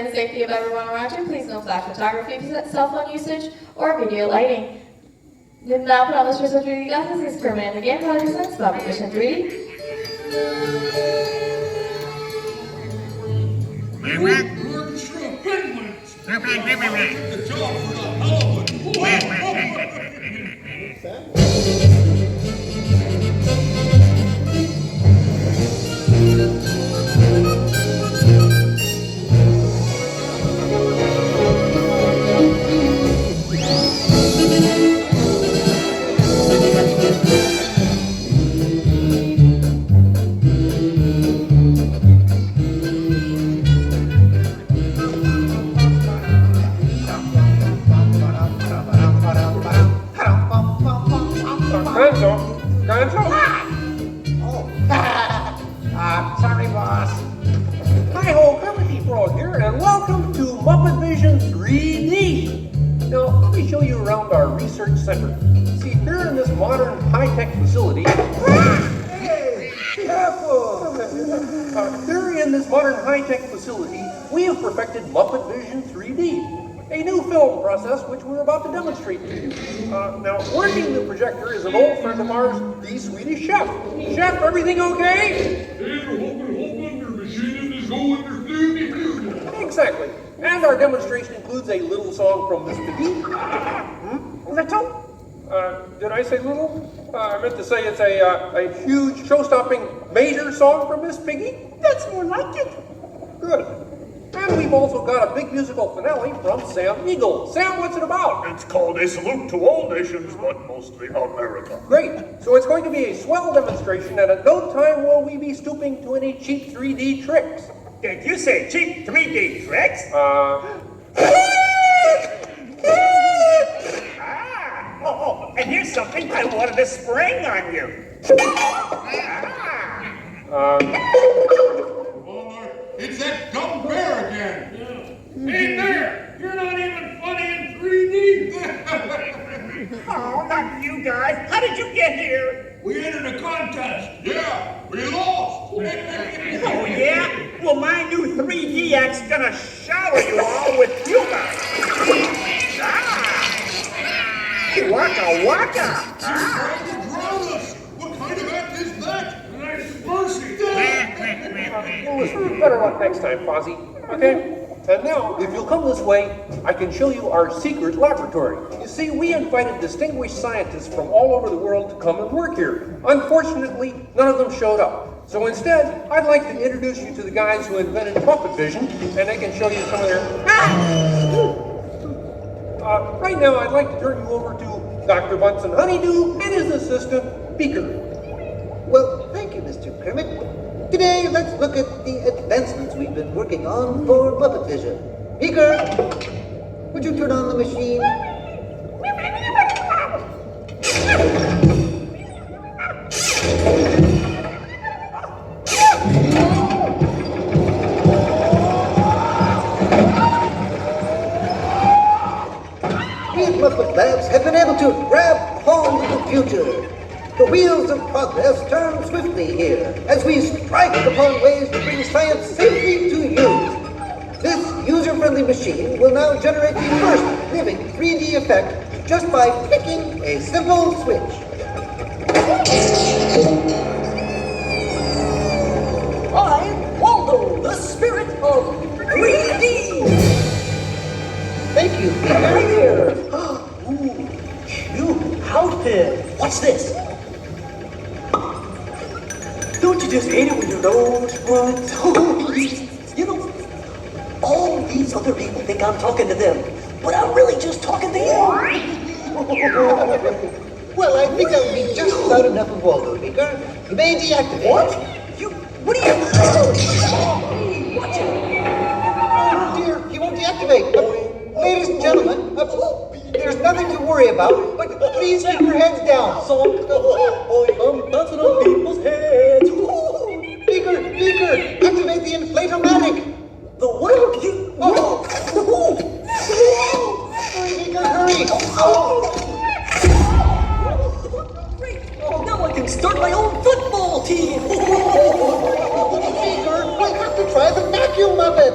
The safety of everyone around you, please no flash photography, cell phone usage, or video lighting. Then now put on the special 3D glasses is permanent again, Roger Sense, Muppet Vision 3D. Orchestra penguins! The job for the Hollywood! Sorry, boss. Hi-ho, Comedy Frog here, and welcome to Muppet Vision 3D. Now, let me show you around our research center. See, here in this modern high-tech facility... Hey, careful! Here in this modern high-tech facility, we have perfected Muppet Vision 3D, a new film process which we're about to demonstrate to you. Now, working the projector is an old friend of ours, the Swedish chef. Chef, everything okay? Exactly. And our demonstration includes a little song from Miss Piggy. Little? Did I say little? I meant to say it's a huge, show-stopping, major song from Miss Piggy. That's more like it. Good. And we've also got a big musical finale from Sam Eagle. Sam, what's it about? It's called A Salute to All Nations, but mostly America. Great. So it's going to be a swell demonstration, and at no time will we be stooping to any cheap 3D tricks. Did you say cheap 3D tricks? And here's something I wanted to spring on you. It's that dumb bear again! Hey there! You're not even funny in 3D! Oh, not you guys. How did you get here? We entered a contest! Yeah, we lost! Oh, yeah? Well, my new 3D act's gonna shower you all with humor! Waka waka! Trying to drown us! What kind of act is that? Nice mercy! Better luck next time, Fozzie. Okay? And now, if you'll come this way, I can show you our secret laboratory. You see, we invited distinguished scientists from all over the world to come and work here. Unfortunately, none of them showed up. So instead, I'd like to introduce you to the guys who invented Muppet Vision, and they can show you some of their... right now, I'd like to turn you over to Dr. Bunsen Honeydew and his assistant, Beaker. Well, thank you, Mr. Kermit. Today, let's look at the advancements we've been working on for Muppet Vision. Beaker, would you turn on the machine? These Muppet Labs have been able to grab hold of the future. The wheels of progress turn swiftly here as we strike upon ways to bring science safely to you. This user-friendly machine will now generate the first living 3D effect just by flicking a simple switch. I'm Waldo, the spirit of 3D! Thank you, Peter. Right here! Ooh, cute outfit! What's this? Don't you just hate it when your nose runs? You know, all these other people think I'm talking to them, but I'm really just talking to you. Well, I think that would be just about enough of Waldo, Beaker. You may deactivate. What? What are you... Hey, watch it. Oh dear, he won't deactivate. Ladies and gentlemen, there's nothing to worry about, but please keep your heads down. I'm bouncing on people's heads. Beaker, activate the inflatomatic. The what? You... Beaker, hurry. Great. Now I can start my own football team. Beaker, we'll have to try the vacuum Muppet.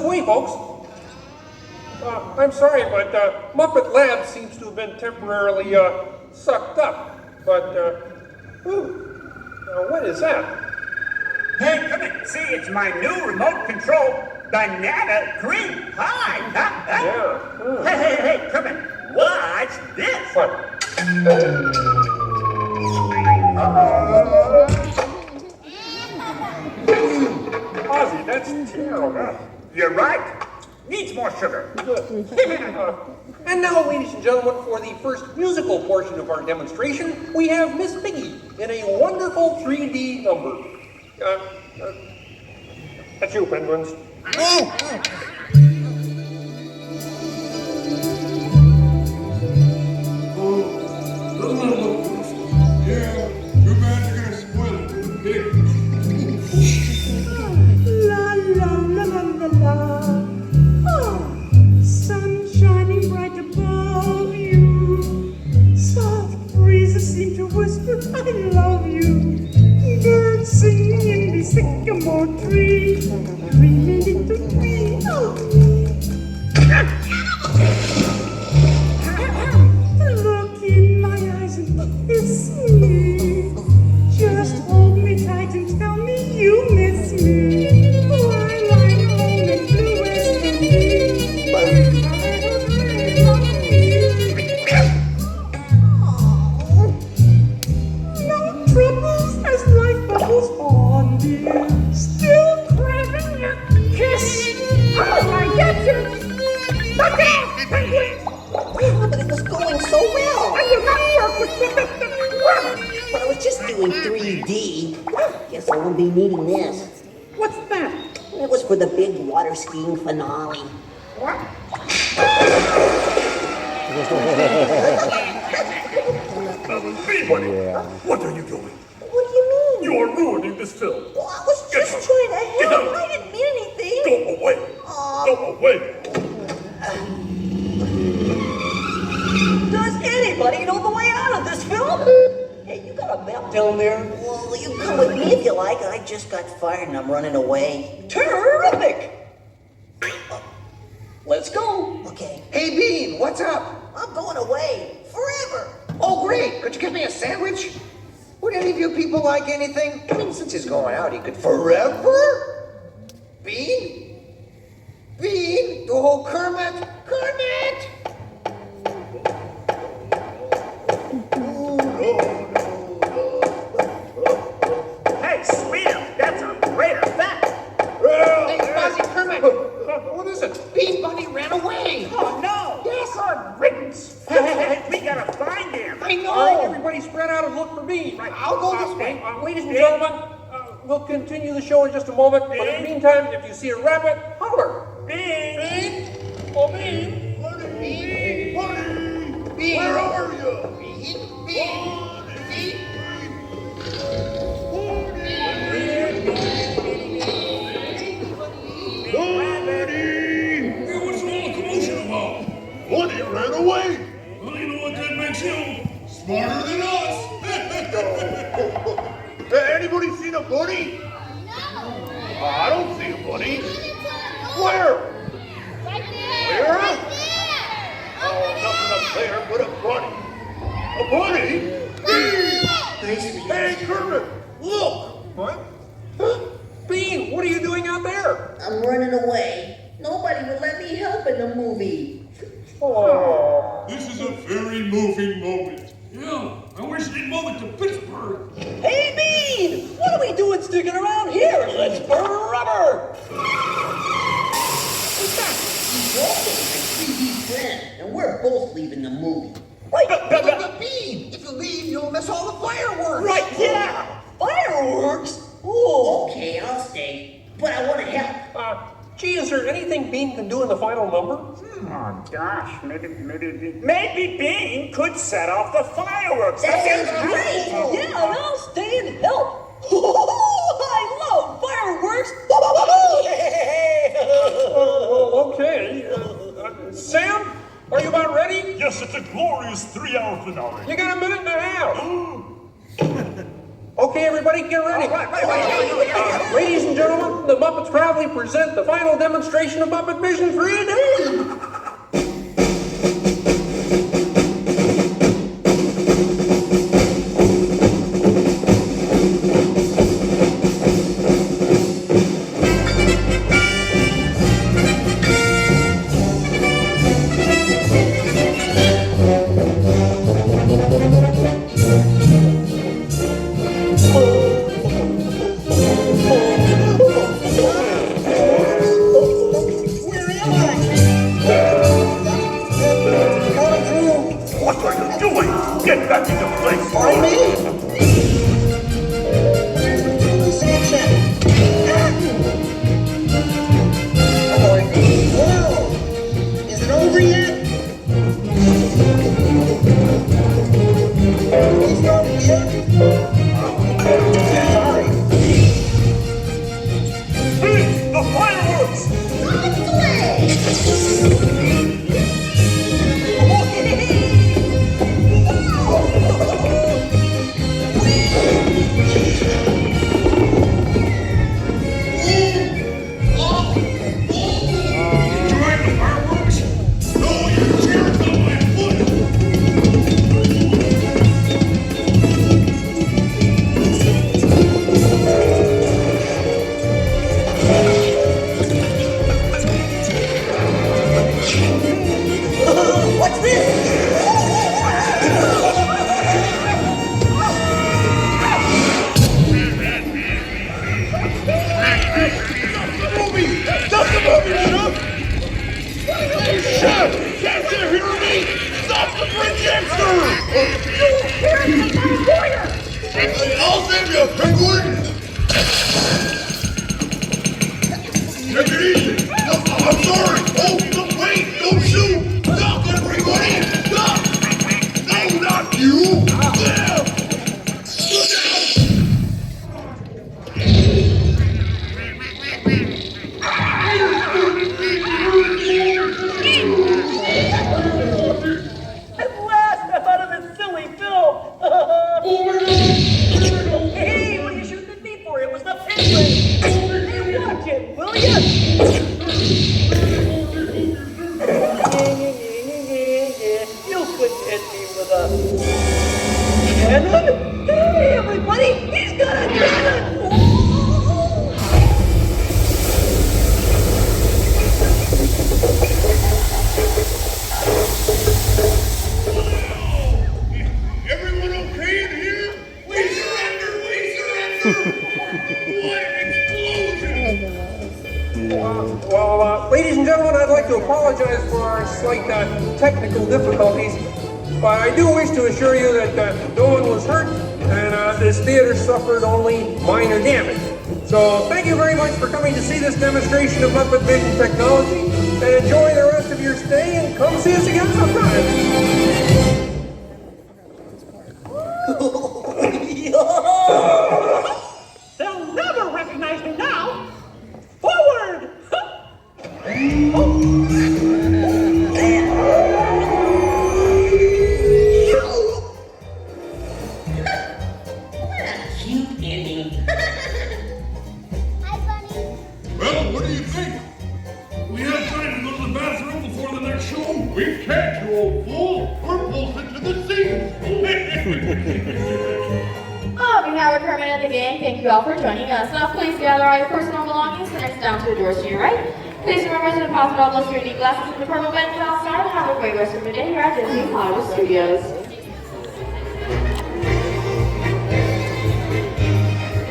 way, folks. I'm sorry, but Muppet Lab seems to have been temporarily sucked up. But, what is that? Hey, come in. See, it's my new remote control banana cream pie. Yeah. Hey, come in. Watch this. What? Ozzy, that's terrible. You're right. Needs more sugar. And now, ladies and gentlemen, for the first musical portion of our demonstration, we have Miss Piggy in a wonderful 3D number. That's you, penguins. Yeah, too bad you're gonna spoil it for the pig. La la la la la la. Oh, sun shining bright above you. Soft breezes seem to whisper, I love you. Birds singing in the sycamore tree. Dreaming into dream. Oh. Look in my eyes and kiss me. Just hold me tight and tell me you miss me. While I'm alone and blue as can be. No troubles as life bubbles on, dear. Still craving your kiss. Oh, I get you. Knock it off, penguin. Yeah, but it was going so well. And you're not perfect. But I was just doing 3D. Guess I won't be needing this. What's that? It was for the big water skiing finale. What? Peabody, what are you doing? What do you mean? You are ruining this film. Well, I was just trying to Get help. out. I didn't mean anything. Go away. Go away. Does anybody know the way out of this film? Hey, you got a map down there? Well, you come with me if you like. I just got fired and I'm running away. Terrific! Let's go. Okay. Hey, Bean, what's up? I'm going away. Forever. Oh, great. Could you give me a sandwich? Would any of you people like anything? I mean, since he's going out, he could forever? Bean? Bean? Oh, Kermit! Kermit! Hey, sweetheart, that's a great effect. Hey, Ozzy, Kermit! What is it? Bean Bunny ran away! Oh, no. Yes! Good riddance. Hey, we gotta find him. I know! All right, everybody spread out and look for me. I'll go this way. Ladies and gentlemen, we'll continue the show in just a moment. But in the meantime, if you see a rabbit, holler. Bean. Oh, me. Bean! Bean! Where are you? Bean! Bean! Bean! Hey, what's all the commotion about? Bunny ran away. Well, you know what that makes him? Smarter than us. Hey, anybody seen a bunny? No. I don't see a bunny. Where? Where? Right there. Where? Right there. Oh, nothing up there but a bunny. A bunny? Hey, Kermit, look. What? Bean, what are you doing out there? I'm running away. Nobody would let me help in the movie. Oh. This is a very moving moment. Yeah, I wish they'd move it to Pittsburgh. Hey, Bean! What are we doing sticking around here? Let's burn rubber! What's that? Walt is my 3D friend, and we're both leaving the movie. Right, But Bean, if you leave, you'll miss all the fireworks! right, yeah! Fireworks? Oh, okay, I'll stay. But I want to help. Gee, is there anything Bean can do in the final number? Oh, gosh, maybe Bean could set off the fireworks. That sounds great! Yeah, and I'll stay and help. I love fireworks! Okay. Sam, are you about ready? Yes, it's a glorious 3-hour finale. You got a minute and a half. Okay, everybody, get ready. Ladies and gentlemen, the Muppets proudly present the final demonstration of Muppet Vision 3D. What are you doing? Get back into place! Pardon me? Well, is it over yet? We start again? Sorry. Hey, the fireworks! Enjoying the fireworks? No, you're tearing down my foot! What's this? Movie! Stop the movie, Chef! Hey, Chef! Can't you hear me? Stop the projector! I'll save you, penguin! Take it easy! No, I'm sorry! Oh, no, wait! Don't shoot! Stop, everybody! Stop! No, not you! There! Look out! At last, I'm out of this silly film. Hey, what are you shooting at me for? It was the penguin. Hey, watch it, will ya? You couldn't hit me with a cannon. Hey, everybody, he's got a cannon. Everyone okay in here? We surrender! We surrender! What an explosion! Well, ladies and gentlemen, I'd like to apologize for our slight technical difficulties, but I do wish to assure you that no one was hurt and this theater suffered only minor damage. So thank you very much for coming to see this demonstration of Muppet Vision technology, and enjoy the rest of your stay and come see us again sometime. They'll never recognize me now. Forward! Cute ending. Hi, Bunny. Well, what do you think? We have time to go to the bathroom before the next show? We can't, you old fool! We're bolted to the seat! On behalf of Kermit and the gang, thank you all for joining us. Now please gather all your personal belongings and head down to the doors to your right. Please remember to deposit all those 3D glasses in the purple bin outside and have a great rest of your day here at Disney Hollywood Studios.